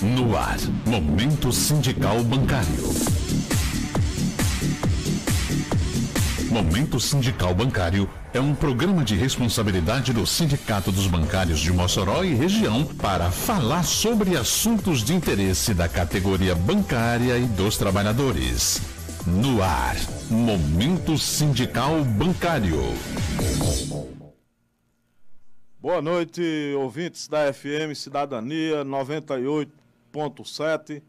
No ar, Momento Sindical Bancário. Momento Sindical Bancário é um programa de responsabilidade do Sindicato dos Bancários de Mossoró e região para falar sobre assuntos de interesse da categoria bancária e dos trabalhadores. No ar, Momento Sindical Bancário. Boa noite, ouvintes da FM Cidadania 98.7,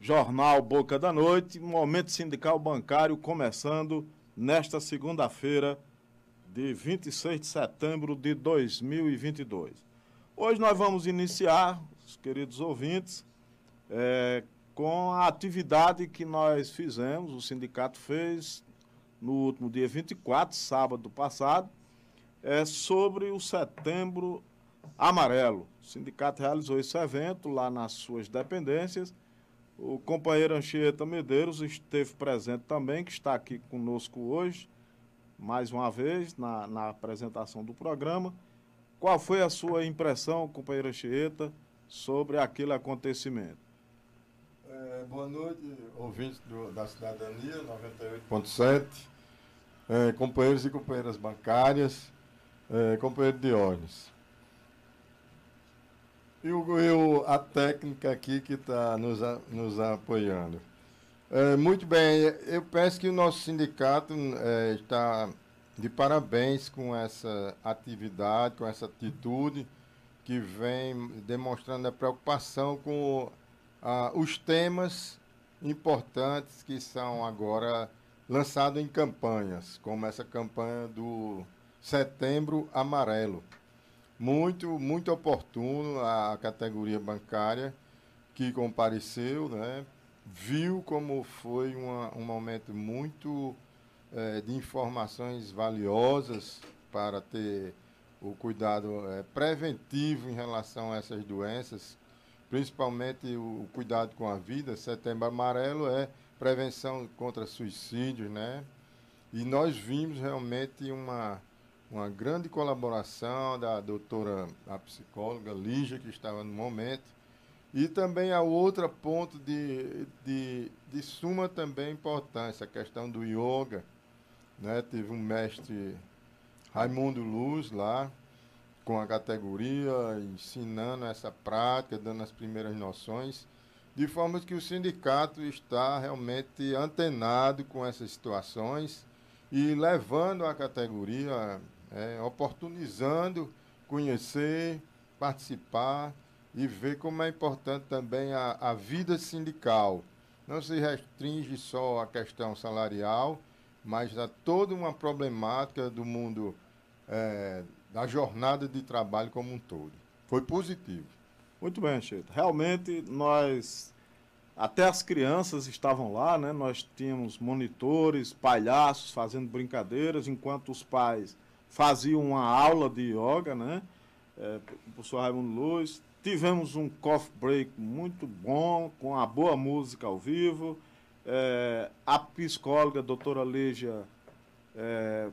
Jornal Boca da Noite, Momento Sindical Bancário começando nesta segunda-feira de 26 de setembro de 2022. Hoje nós vamos iniciar, queridos ouvintes, com a atividade que nós fizemos, o sindicato fez no último dia 24, sábado passado, sobre o Setembro Amarelo. O sindicato realizou esse evento lá nas suas dependências. O companheiro Anchieta Medeiros esteve presente também, que está aqui conosco hoje, mais uma vez, na apresentação do programa. Qual foi a sua impressão, companheiro Anchieta, sobre aquele acontecimento? Boa noite, ouvintes da Cidadania 98.7, companheiros e companheiras bancárias, companheiro Diógenes. E a técnica aqui que está nos apoiando. Muito bem, eu penso que o nosso sindicato está de parabéns com essa atividade, com essa atitude que vem demonstrando a preocupação com os temas importantes que são agora lançados em campanhas, como essa campanha do Setembro Amarelo. Muito, muito oportuno a categoria bancária que compareceu, né? Viu como foi um momento muito de informações valiosas para ter o cuidado preventivo em relação a essas doenças, principalmente o cuidado com a vida. Setembro Amarelo é prevenção contra suicídios, né? E nós vimos realmente uma grande colaboração da doutora, a psicóloga Lígia, que estava no momento, e também a outro ponto de suma também importância, a questão do yoga, né? Teve um mestre Raimundo Luz lá, com a categoria, ensinando essa prática, dando as primeiras noções, de forma que o sindicato está realmente antenado com essas situações e levando a categoria, oportunizando conhecer, participar e ver como é importante também a vida sindical. Não se restringe só à questão salarial, mas a toda uma problemática do mundo da jornada de trabalho como um todo. Foi positivo. Muito bem, Anchieta. Realmente, até as crianças estavam lá, né? Nós tínhamos monitores, palhaços fazendo brincadeiras, enquanto os pais faziam uma aula de yoga, né? O professor Raimundo Luz. Tivemos um coffee break muito bom, com a boa música ao vivo. A psicóloga, a doutora Lígia,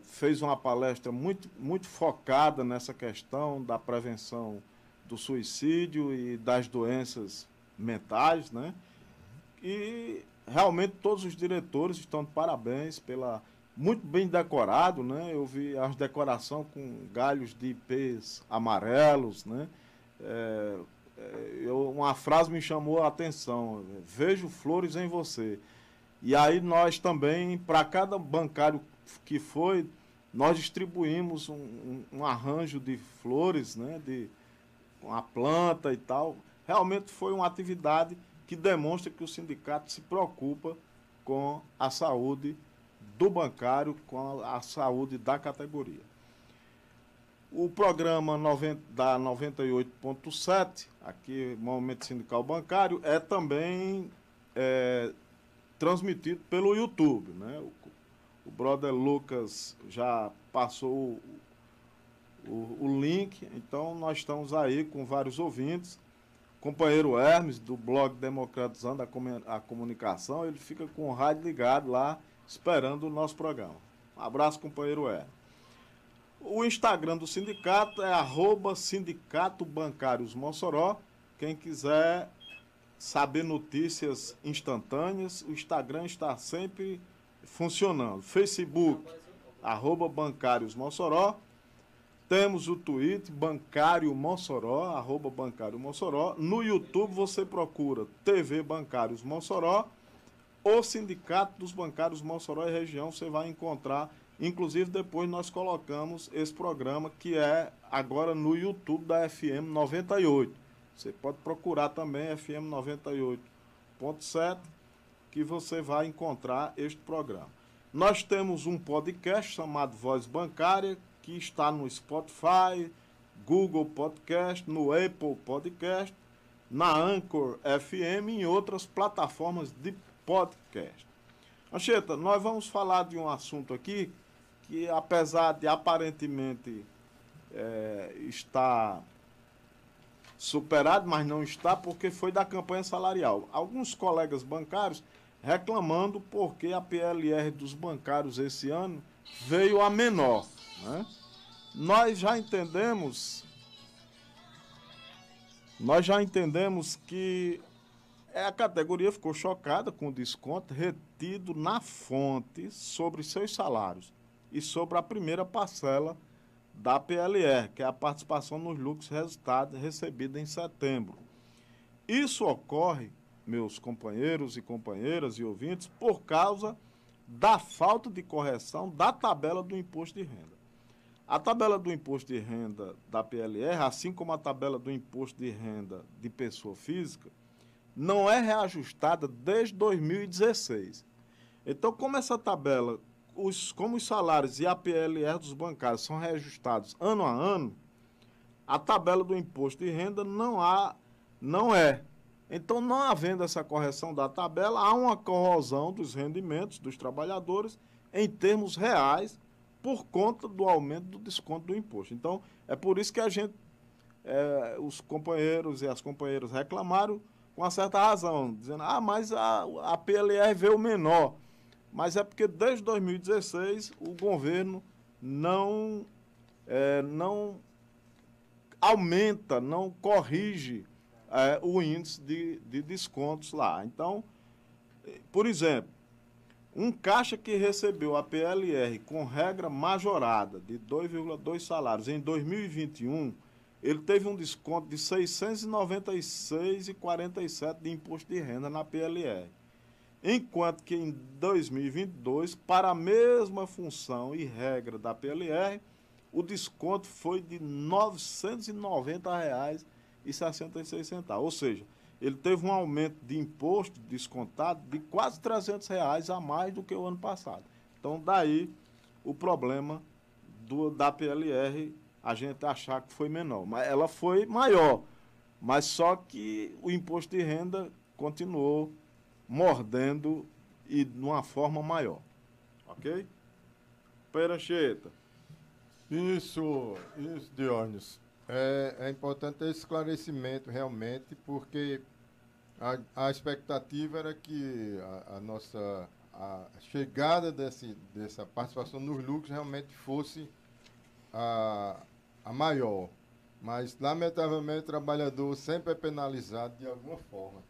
fez uma palestra muito, muito focada nessa questão da prevenção do suicídio e das doenças mentais, né? E realmente todos os diretores estão de parabéns muito bem decorado, né? Eu vi as decorações com galhos de ipês amarelos, né? Uma frase me chamou a atenção: vejo flores em você. E aí nós também, para cada bancário que foi, nós distribuímos um arranjo de flores, né? Com a planta e tal. Realmente foi uma atividade que demonstra que o sindicato se preocupa com a saúde do bancário, com a saúde da categoria. O programa da 98.7, aqui Momento Sindical Bancário, é também transmitido pelo YouTube, né? O brother Lucas já passou o link, então nós estamos aí com vários ouvintes. Companheiro Hermes, do blog Democratizando a Comunicação, ele fica com o rádio ligado lá, esperando o nosso programa. Um abraço, companheiro Hermes. O Instagram do sindicato é @Sindicato Bancários Mossoró. Quem quiser saber notícias instantâneas, o Instagram está sempre funcionando. Facebook, @bancários_Mossoró. Temos o Twitter, Bancário Mossoró, @Bancário Mossoró. No YouTube você procura TV Bancários Mossoró ou Sindicato dos Bancários Mossoró e Região, você vai encontrar. Inclusive, depois nós colocamos esse programa que é agora no YouTube da FM 98. Você pode procurar também FM 98.7, que você vai encontrar este programa. Nós temos um podcast chamado Voz Bancária, que está no Spotify, Google Podcast, no Apple Podcast, na Anchor FM e em outras plataformas de podcast. Anchieta, nós vamos falar de um assunto aqui que, apesar de aparentemente estar superado, mas não está, porque foi da campanha salarial. Alguns colegas bancários reclamando porque a PLR dos bancários esse ano veio a menor, né? Nós já entendemos que a categoria ficou chocada com o desconto retido na fonte sobre seus salários e sobre a primeira parcela da PLR, que é a participação nos lucros resultados recebida em setembro. Isso ocorre, meus companheiros e companheiras e ouvintes, por causa da falta de correção da tabela do imposto de renda. A tabela do imposto de renda da PLR, assim como a tabela do imposto de renda de pessoa física, não é reajustada desde 2016. Então, como essa tabela, como os salários e a PLR dos bancários são reajustados ano a ano, a tabela do imposto de renda não é. Então, não havendo essa correção da tabela, há uma corrosão dos rendimentos dos trabalhadores em termos reais por conta do aumento do desconto do imposto. Então, é por isso que os companheiros e as companheiras reclamaram com uma certa razão, dizendo, mas a PLR veio menor. Mas é porque desde 2016 o governo não aumenta, não corrige o índice de descontos lá. Então, por exemplo, um caixa que recebeu a PLR com regra majorada de 2,2 salários em 2021, ele teve um desconto de R$ 696,47 de imposto de renda na PLR. Enquanto que em 2022, para a mesma função e regra da PLR, o desconto foi de R$ 990,66. Ou seja, ele teve um aumento de imposto descontado de quase R$ 300 a mais do que o ano passado. Então, daí o problema da PLR, a gente achar que foi menor. Mas ela foi maior, mas só que o imposto de renda continuou mordendo e de uma forma maior. Ok? Pera Anchieta. Isso, Diógenes. É importante ter esse esclarecimento realmente, porque a expectativa era que a chegada dessa participação nos lucros realmente fosse a maior. Mas, lamentavelmente, o trabalhador sempre é penalizado de alguma forma,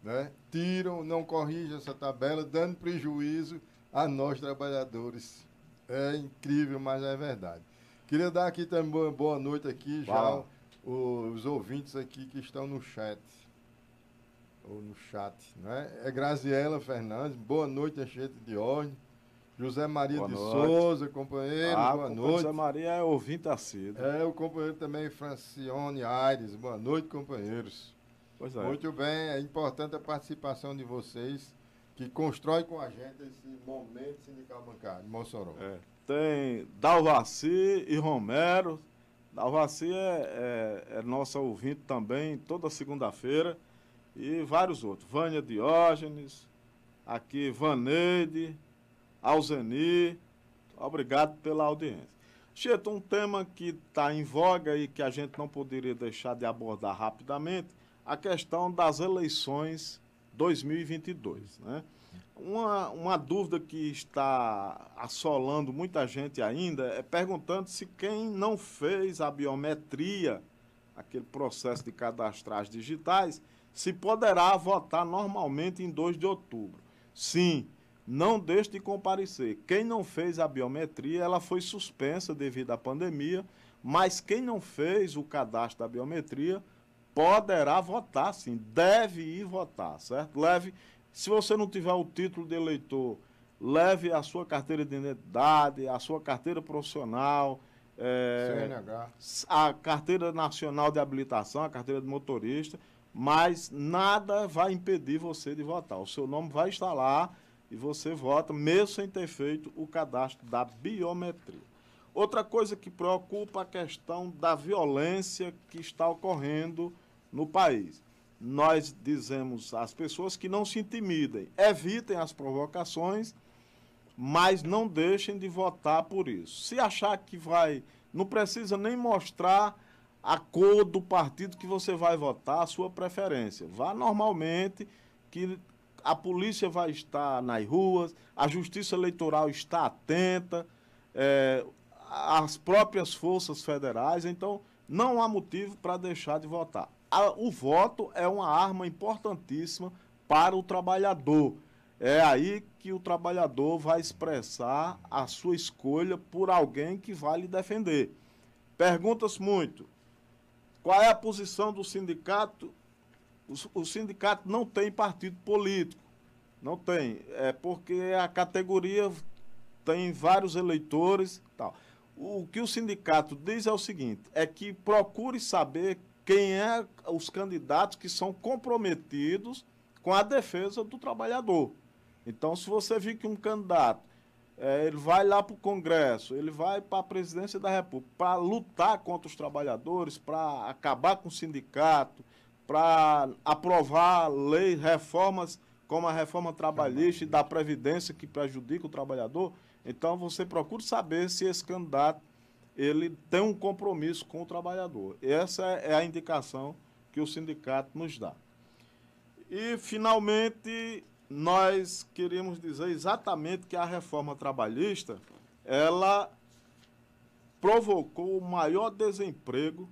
né? Tiram, não corrigem essa tabela, dando prejuízo a nós, trabalhadores. É incrível, mas é verdade. Queria dar aqui também boa noite aqui já os ouvintes aqui que estão no chat. Ou no chat, né? É Graziela Fernandes, boa noite, Anchieta Diógenes. José Maria de Souza, companheiro, boa noite. José Maria é ouvinte assíduo. O companheiro também, Francione Aires, boa noite, companheiros. Pois é. Muito bem, é importante a participação de vocês, que constrói com a gente esse momento sindical bancário, Mossoró. Tem Dalvaci e Romero. Dalvaci é nossa ouvinte também, toda segunda-feira. E vários outros. Vânia Diógenes, aqui Vaneide, Alzeni. Obrigado pela audiência. Cheto, um tema que está em voga e que a gente não poderia deixar de abordar rapidamente, a questão das eleições 2022, né? Uma dúvida que está assolando muita gente ainda é perguntando se quem não fez a biometria, aquele processo de cadastragem digitais, se poderá votar normalmente em 2 de outubro. Sim, não deixe de comparecer. Quem não fez a biometria, ela foi suspensa devido à pandemia, mas quem não fez o cadastro da biometria poderá votar, sim, deve ir votar, certo? Leve, se você não tiver o título de eleitor, leve a sua carteira de identidade, a sua carteira profissional, CNH, a carteira nacional de habilitação, a carteira de motorista, mas nada vai impedir você de votar. O seu nome vai estar lá e você vota, mesmo sem ter feito o cadastro da biometria. Outra coisa que preocupa é a questão da violência que está ocorrendo no país. Nós dizemos às pessoas que não se intimidem, evitem as provocações, mas não deixem de votar por isso. Se achar que vai, não precisa nem mostrar a cor do partido que você vai votar, a sua preferência. Vá normalmente, que a polícia vai estar nas ruas, a justiça eleitoral está atenta, as próprias forças federais, então não há motivo para deixar de votar. O voto é uma arma importantíssima para o trabalhador. É aí que o trabalhador vai expressar a sua escolha por alguém que vai lhe defender. Pergunta-se muito, qual é a posição do sindicato? O sindicato não tem partido político, não tem, porque a categoria tem vários eleitores e tal. O que o sindicato diz é o seguinte, é que procure saber quem é os candidatos que são comprometidos com a defesa do trabalhador. Então, se você vir que um candidato, ele vai lá para o Congresso, ele vai para a presidência da República, para lutar contra os trabalhadores, para acabar com o sindicato, para aprovar leis, reformas, como a reforma trabalhista e da Previdência, que prejudica o trabalhador, então você procura saber se esse candidato ele tem um compromisso com o trabalhador. Essa é a indicação que o sindicato nos dá. E, finalmente, nós queríamos dizer exatamente que a reforma trabalhista, ela provocou o maior desemprego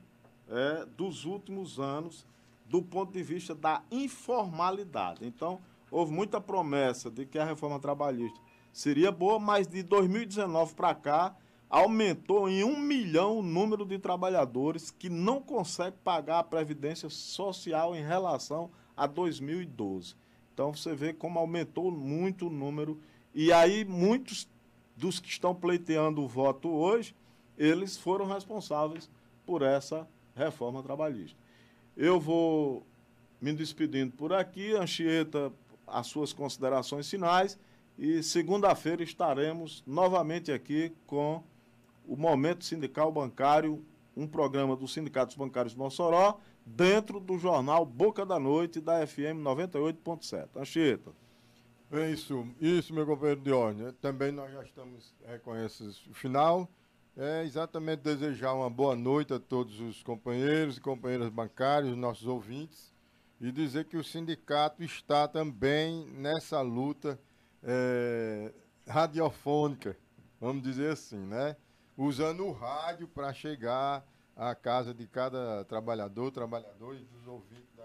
dos últimos anos, do ponto de vista da informalidade. Então, houve muita promessa de que a reforma trabalhista seria boa, mas de 2019 para cá, aumentou em 1 milhão o número de trabalhadores que não conseguem pagar a Previdência Social em relação a 2012. Então, você vê como aumentou muito o número. E aí, muitos dos que estão pleiteando o voto hoje, eles foram responsáveis por essa reforma trabalhista. Eu vou me despedindo por aqui. Anchieta, as suas considerações finais. E segunda-feira estaremos novamente aqui com o Momento Sindical Bancário, um programa dos Sindicatos Bancários de Mossoró, dentro do jornal Boca da Noite, da FM 98.7. Anchieta. É isso, meu companheiro Diógenes. Também nós já estamos com esse final. É exatamente desejar uma boa noite a todos os companheiros e companheiras bancários, nossos ouvintes, e dizer que o sindicato está também nessa luta radiofônica, vamos dizer assim, né? Usando o rádio para chegar à casa de cada trabalhador e dos ouvintes da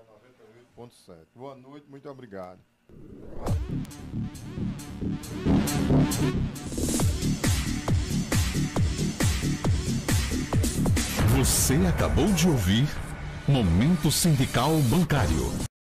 98.7. Boa noite, muito obrigado. Você acabou de ouvir Momento Sindical Bancário.